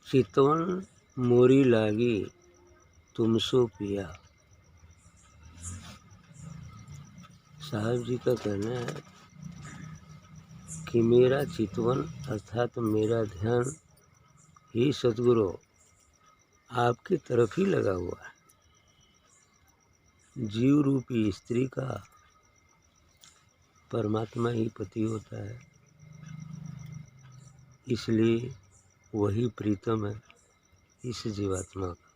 चितवन मोरी लागी तुमसो पिया। साहब जी का कहना है कि मेरा चितवन अर्थात मेरा ध्यान ही सद्गुरु आपकी तरफ ही लगा हुआ है। जीव रूपी स्त्री का परमात्मा ही पति होता है, इसलिए वही प्रीतम है इस जीवात्मा का।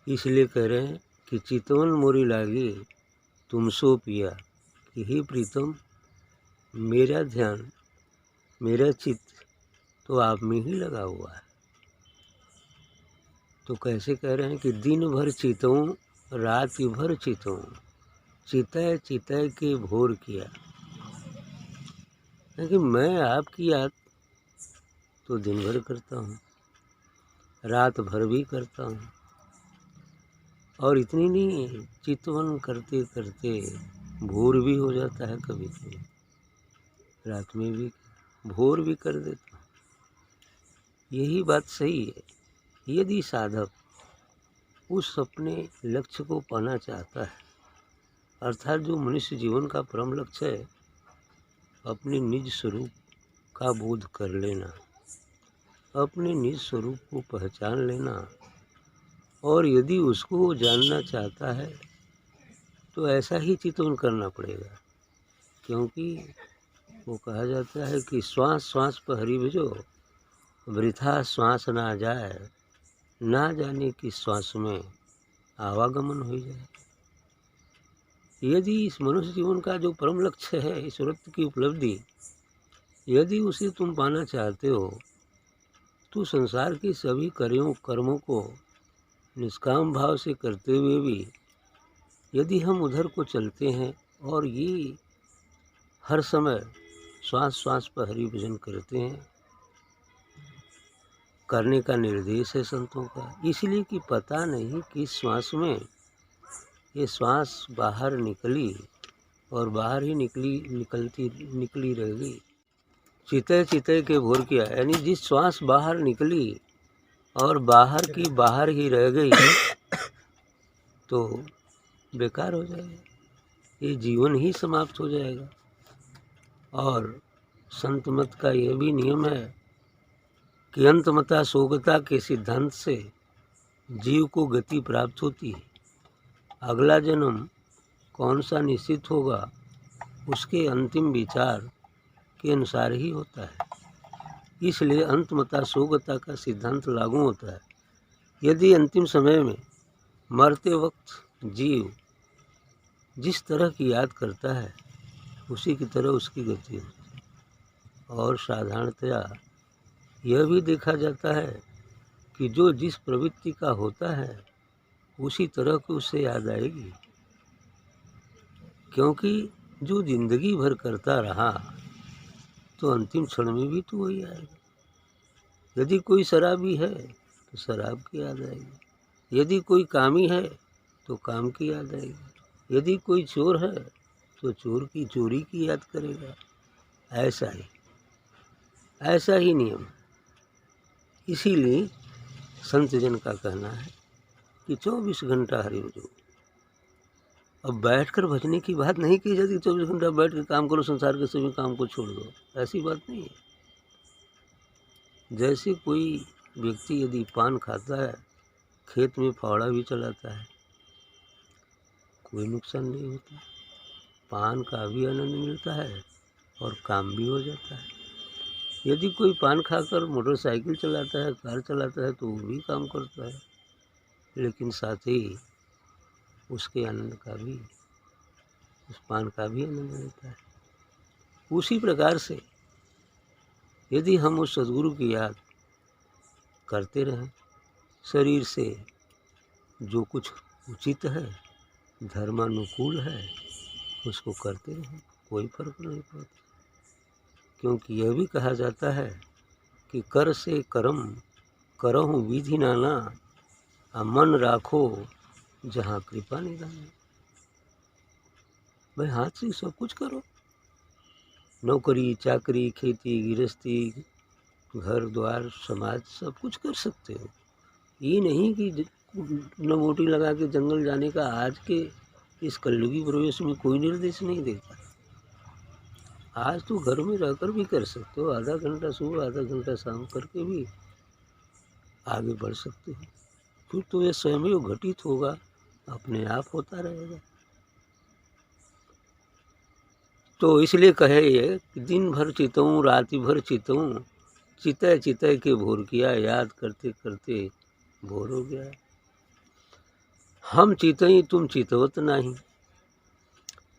इसलिए कह रहे हैं कि चितवन मोरी लागी तुमसो पिया, कि हे प्रीतम मेरा ध्यान मेरा चित्त तो आप में ही लगा हुआ है। तो कैसे कह रहे हैं कि दिन भर चितऊँ रात भर चितऊँ, चितय चितय के भोर किया। क्योंकि मैं आपकी याद तो दिन भर करता हूँ, रात भर भी करता हूँ, और इतनी नहीं, चितवन करते करते भोर भी हो जाता है, कभी कभी रात में भी भोर भी कर देता हूँ। यही बात सही है। यदि साधक उस अपने लक्ष्य को पाना चाहता है, अर्थात जो मनुष्य जीवन का परम लक्ष्य है, अपने निज स्वरूप का बोध कर लेना, अपने निज स्वरूप को पहचान लेना, और यदि उसको जानना चाहता है तो ऐसा ही चितवन करना पड़ेगा। क्योंकि वो कहा जाता है कि श्वास श्वास पर हरि भजो, वृथा श्वास ना जाए, ना जाने कि श्वास में आवागमन हो जाए। यदि इस मनुष्य जीवन का जो परम लक्ष्य है, ईश्वरत्व की उपलब्धि, यदि उसे तुम पाना चाहते हो तो संसार के सभी कर्मों को निष्काम भाव से करते हुए भी यदि हम उधर को चलते हैं और ये हर समय श्वास श्वास पर हरि भजन करते हैं, करने का निर्देश है संतों का। इसलिए कि पता नहीं कि श्वास में ये श्वास बाहर निकली और बाहर ही निकली रहेगी। चितय चितय के भोर किया, यानी जिस श्वास बाहर निकली और बाहर की बाहर ही रह गई तो बेकार हो जाएगा, ये जीवन ही समाप्त हो जाएगा। और संत मत का यह भी नियम है कि अंतमता सोगता के सिद्धांत से जीव को गति प्राप्त होती है। अगला जन्म कौन सा निश्चित होगा उसके अंतिम विचार के अनुसार ही होता है। इसलिए अंतमता सोगता का सिद्धांत लागू होता है। यदि अंतिम समय में मरते वक्त जीव जिस तरह की याद करता है उसी की तरह उसकी गति होती है। और साधारणतया यह भी देखा जाता है कि जो जिस प्रवृत्ति का होता है उसी तरह की उसे याद आएगी। क्योंकि जो जिंदगी भर करता रहा तो अंतिम क्षण में भी तो वही आएगा। यदि कोई शराबी है तो शराब की याद आएगी, यदि कोई कामी है तो काम की याद आएगी, यदि कोई चोर है तो चोर की चोरी की याद करेगा। ऐसा ही नियम है। इसीलिए संत जन का कहना है कि 24 घंटा हरि भजो। अब बैठकर भजने की बात नहीं की जाती, 24 घंटा बैठ के काम करो, संसार के सभी काम को छोड़ दो, ऐसी बात नहीं है। जैसे कोई व्यक्ति यदि पान खाता है, खेत में फावड़ा भी चलाता है, कोई नुकसान नहीं होता, पान का भी आनंद मिलता है और काम भी हो जाता है। यदि कोई पान खाकर मोटरसाइकिल चलाता है, कार चलाता है, तो वो भी काम करता है, लेकिन साथ ही उसके आनंद का भी, उस पान का भी आनंद लेता है। उसी प्रकार से यदि हम उस सद्गुरु की याद करते रहें, शरीर से जो कुछ उचित है, धर्मानुकूल है, उसको करते रहें, कोई फर्क नहीं पड़ता। क्योंकि यह भी कहा जाता है कि कर से कर्म करहु विधि नाना, मन राखो जहाँ कृपा निधान। भाई हाथ से सब कुछ करो, नौकरी चाकरी खेती गृहस्थी घर द्वार समाज सब कुछ कर सकते हो। ये नहीं कि नवोटी लगा के जंगल जाने का आज के इस कलयुगी प्रवेश में कोई निर्देश नहीं देता। आज तो घर में रहकर भी कर सकते हो, आधा घंटा सुबह आधा घंटा शाम करके भी आगे बढ़ सकते हो। फिर तो ये स्वयं घटित होगा, अपने आप होता रहेगा। तो इसलिए कहे ये कि दिन भर चितऊँ राति भर चितऊँ, चितय चितय के भोर किया, याद करते करते भोर हो गया। हम चितई तुम चितवत नहीं।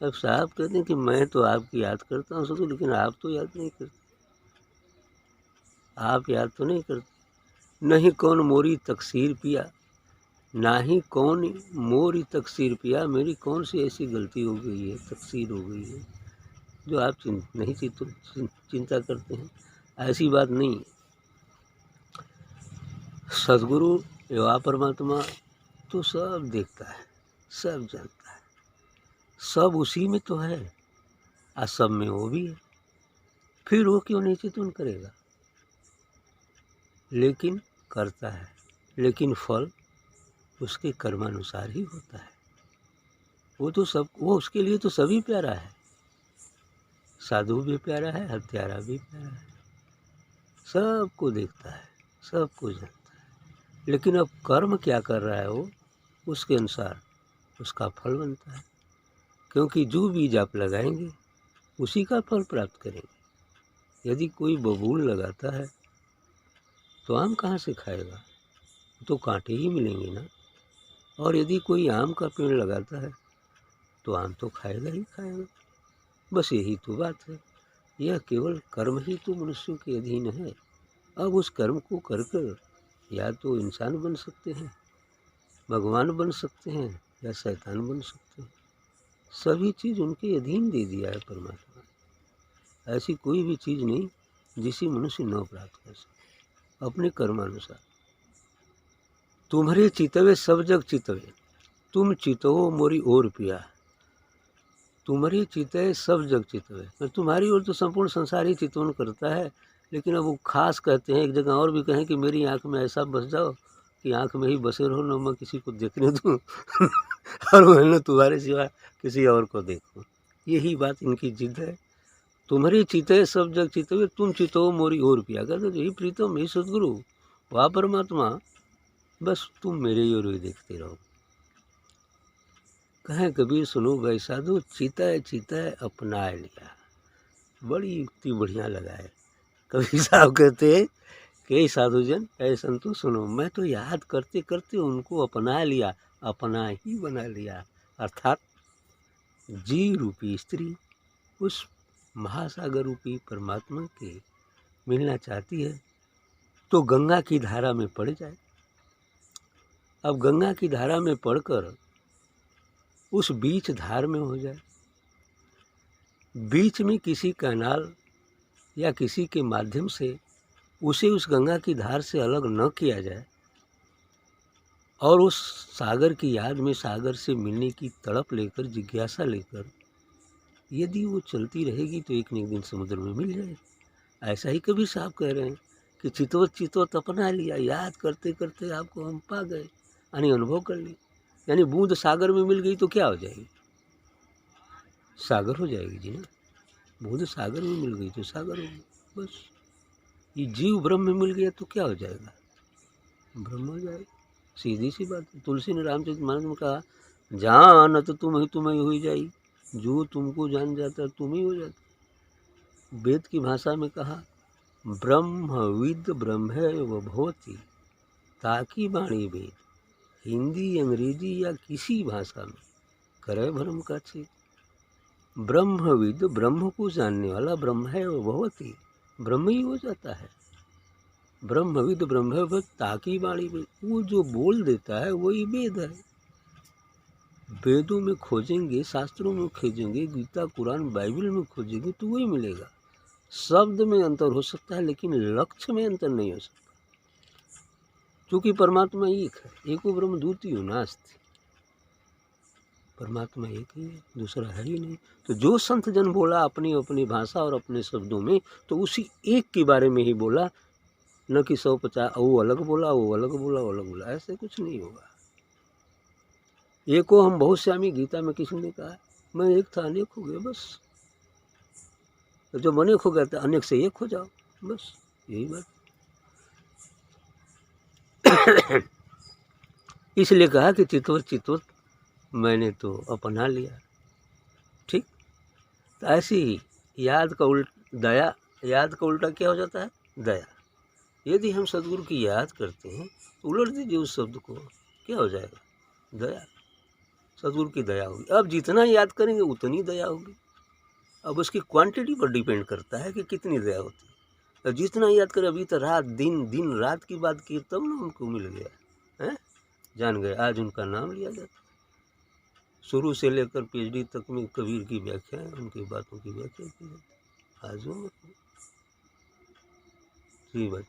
अब साहब कहते हैं कि मैं तो आपकी याद करता हूँ सो, लेकिन आप तो याद नहीं करते। आप याद तो नहीं करते। नहीं कौन मोरी तकसीर पिया, ना ही कौन मोरी तकसीर पिया। मेरी कौन सी ऐसी गलती हो गई है, तकसीर हो गई है, जो आप नहीं चिंता करते हैं। ऐसी बात नहीं है। सद्गुरु एवं परमात्मा तो सब देखता है, सब जानता है, सब उसी में तो है और सब में वो भी है। फिर वो क्यों नहीं चिंतन करेगा? लेकिन करता है, लेकिन फल उसके कर्मानुसार ही होता है। वो उसके लिए तो सभी प्यारा है। साधु भी प्यारा है, हत्यारा भी प्यारा है, सबको देखता है, सबको जानता है। लेकिन अब कर्म क्या कर रहा है वो, उसके अनुसार उसका फल बनता है। क्योंकि जो बीज आप लगाएंगे उसी का फल प्राप्त करेंगे। यदि कोई बबूल लगाता है तो आम कहाँ से खाएगा? तो कांटे ही मिलेंगे ना। और यदि कोई आम का पेड़ लगाता है तो आम तो खाएगा ही खाएगा। बस यही तो बात है। यह केवल कर्म ही तो मनुष्यों के अधीन है। अब उस कर्म को कर कर या तो इंसान बन सकते हैं, भगवान बन सकते हैं, या शैतान बन सकते हैं। सभी चीज़ उनके अधीन दे दिया है परमात्मा ने। ऐसी कोई भी चीज़ नहीं जिसे मनुष्य न प्राप्त कर सके अपने कर्मानुसार। तुम्हारे चितवे सब जग चितवे, तुम चितवो मोरी ओर पिया। तुम्हारी चितय सब जग चितवे, तुम्हारी ओर तो संपूर्ण संसार ही चितवन करता है। लेकिन अब वो खास कहते हैं, एक जगह और भी कहें कि मेरी आँख में ऐसा बस जाओ कि आँख में ही बसे रहो, न मैं किसी को देखने दूँ और मैं न तुम्हारे सिवा किसी और को देखूँ। यही बात इनकी जिद है। तुम्हारी चितय सब जग चितवे, तुम चितो मोरी ओर पिया। कहते यही प्रीतम, यही सदगुरु, वाह परमात्मा, बस तुम मेरे ही ओर ही देखते रहो। कहें कबीर सुनो भाई साधु, चितय चितय अपना लिया। बड़ी युक्ति बढ़िया लगाए। कबीर साहब कहते हैं कि साधुजन ऐ संतु सुनो, मैं तो याद करते करते उनको अपना लिया, अपना ही बना लिया। अर्थात जीव रूपी स्त्री उस महासागर रूपी परमात्मा के मिलना चाहती है तो गंगा की धारा में पड़ जाए। अब गंगा की धारा में पड़कर उस बीच धार में हो जाए। बीच में किसी कैनाल या किसी के माध्यम से उसे उस गंगा की धार से अलग न किया जाए और उस सागर की याद में सागर से मिलने की तड़प लेकर, जिज्ञासा लेकर यदि वो चलती रहेगी तो एक न एक दिन समुद्र में मिल जाएगी। ऐसा ही कबीर साहब कह रहे हैं कि चितवत चितवत अपना लिया, याद करते करते आपको हम पा गए, यानी अनुभव कर लिया। यानी बूंद सागर में मिल गई तो क्या हो जाएगी? सागर हो जाएगी जी ना। बूंद सागर में मिल गई तो सागर हो गई। बस ये जीव ब्रह्म में मिल गया तो क्या हो जाएगा? ब्रह्म हो जाएगा। सीधी सी बात है। तुलसी ने रामचरितमानस में कहा, जान तो तुम ही तुम्हें हो जाई, जो तुमको जान जाता तुम ही हो जाता। वेद की भाषा में कहा, ब्रह्मविद ब्रह्मैव भवति, ताकि वाणी वेद। हिंदी अंग्रेजी या किसी भाषा में करे भ्रम का छेद। ब्रह्मविद, ब्रह्म को जानने वाला, ब्रह्मैव भवति, ब्रह्म ही हो जाता है। ब्रह्मविद ब्रह्मैव ताकि वाणी वेद, वो जो बोल देता है वही वेद है। वेदों में खोजेंगे, शास्त्रों में खोजेंगे, गीता कुरान बाइबल में खोजेंगे तो वही मिलेगा। शब्द में अंतर हो सकता है लेकिन लक्ष्य में अंतर नहीं हो सकता, क्योंकि परमात्मा एक है। एको ब्रह्म द्वितीयो नास्ति। परमात्मा एक ही है, दूसरा है ही नहीं। तो जो संत जन बोला अपनी अपनी भाषा और अपने शब्दों में, तो उसी एक के बारे में ही बोला न कि 150 वो अलग बोला, वो अलग बोला, वो अलग बोला, ऐसे कुछ नहीं होगा। एको हम बहुत श्यामी, गीता में किसी ने कहा मैं एक था अनेक हो गया, बस। तो जब अनेक हो गया तो अनेक से एक हो जाओ, बस यही बात। इसलिए कहा कि चितवत चितवत मैंने तो अपना लिया। ठीक, तो ऐसी ही याद का दया, याद का उल्टा क्या हो जाता है? दया। यदि हम सदगुरु की याद करते हैं तो उलट दीजिए उस शब्द को, क्या हो जाएगा? दया। सदगुरु की दया होगी। अब जितना याद करेंगे उतनी दया होगी। अब उसकी क्वांटिटी पर डिपेंड करता है कि कितनी दया होती है। और जितना याद करें, अभी तो रात दिन दिन रात की बात की तब ना उनको मिल गया है, जान गए, आज उनका नाम लिया जाता है। शुरू से लेकर PhD तक में कबीर की व्याख्या, उनकी बातों की व्याख्या की जाती है। आज वो जी बात।